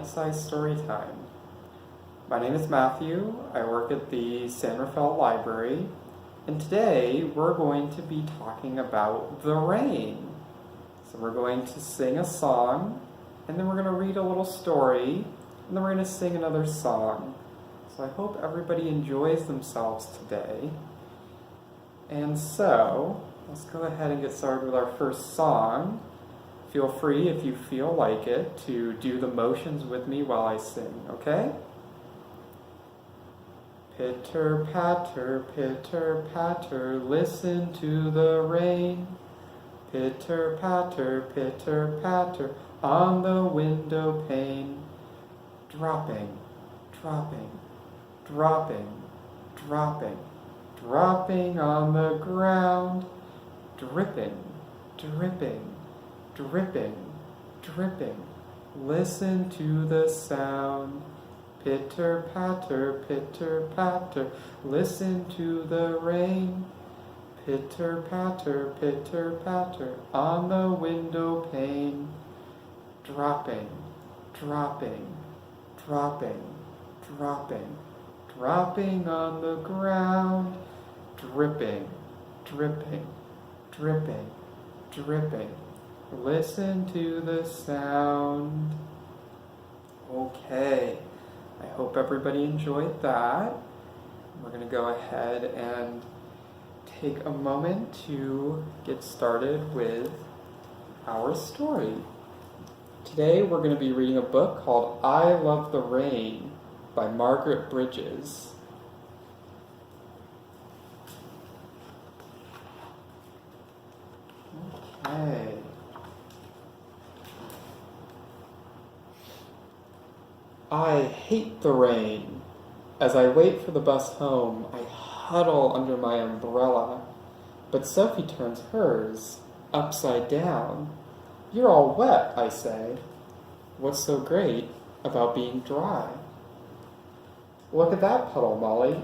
Pint-Size Storytime. My name is Matthew. I work at the San Rafael Library, and today we're going to be talking about the rain. So we're going to sing a song, and then we're going to read a little story, and then we're going to sing another song. So I hope everybody enjoys themselves today. And so, let's go ahead and get started with our first song. Feel free, if you feel like it, to do the motions with me while I sing, okay? Pitter patter, listen to the rain. Pitter patter, on the window pane. Dropping, dropping, dropping, dropping, dropping on the ground. Dripping, dripping, dripping, dripping. Listen to the sound. Pitter patter, listen to the rain. Pitter patter, on the window pane. Dropping, dropping, dropping, dropping, dropping on the ground. Dripping, dripping, dripping, dripping. Listen to the sound. Okay, I hope everybody enjoyed that. We're going to go ahead and take a moment to get started with our story. Today we're going to be reading a book called I Love the Rain by Margaret Bridges. Okay. I hate the rain. As I wait for the bus home, I huddle under my umbrella. But Sophie turns hers upside down. You're all wet, I say. What's so great about being dry? Look at that puddle, Molly.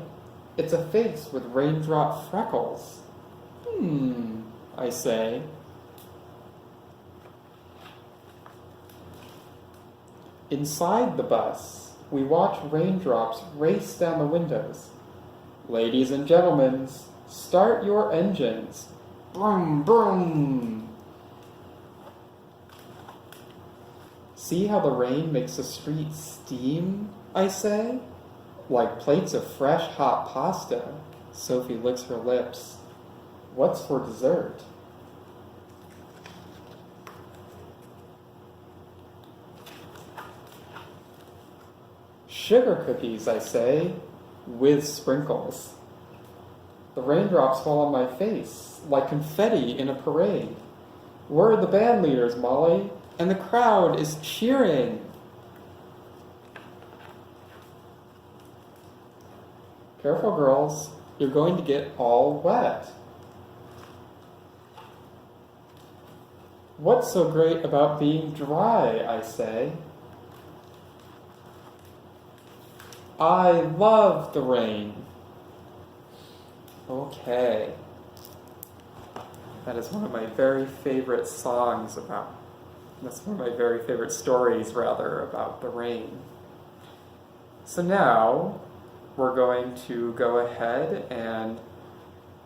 It's a face with raindrop freckles. I say. Inside the bus, we watch raindrops race down the windows. Ladies and gentlemen, start your engines. Brum, brum. See how the rain makes the street steam, I say? Like plates of fresh hot pasta. Sophie licks her lips. What's for dessert? Sugar cookies, I say, with sprinkles. The raindrops fall on my face like confetti in a parade. We're the band leaders, Molly, and the crowd is cheering. Careful, girls, you're going to get all wet. What's so great about being dry, I say? I love the rain. Okay. That is one of my very favorite songs about, that's one of my very favorite stories, rather, about the rain. So now, we're going to go ahead and,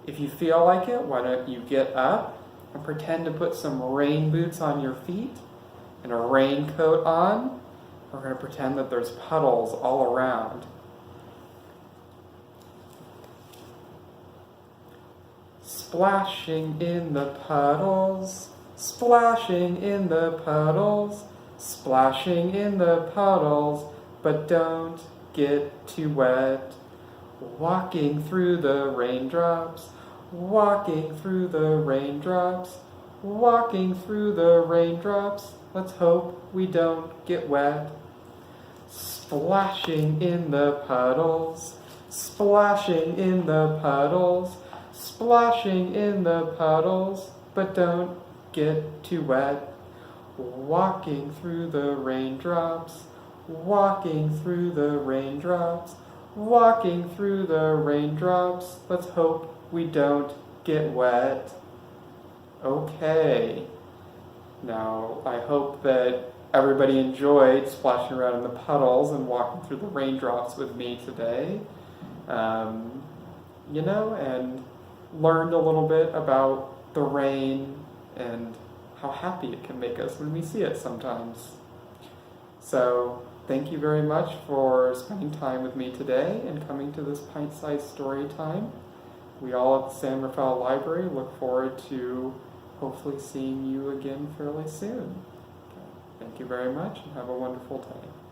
if you feel like it, why don't you get up and pretend to put some rain boots on your feet and a raincoat on. We're going to pretend that there's puddles all around. Splashing in the puddles, splashing in the puddles, splashing in the puddles, but don't get too wet. Walking through the raindrops, walking through the raindrops, walking through the raindrops. Let's hope we don't get wet. Splashing in the puddles, splashing in the puddles, splashing in the puddles, but don't get too wet. Walking through the raindrops, walking through the raindrops, walking through the raindrops. Let's hope we don't get wet. Okay. Now, I hope that everybody enjoyed splashing around in the puddles and walking through the raindrops with me today. And learned a little bit about the rain and how happy it can make us when we see it sometimes. So thank you very much for spending time with me today and coming to this Pint-Size Storytime. We all at the San Rafael Library look forward to hopefully seeing you again fairly soon. Okay. Thank you very much and have a wonderful day.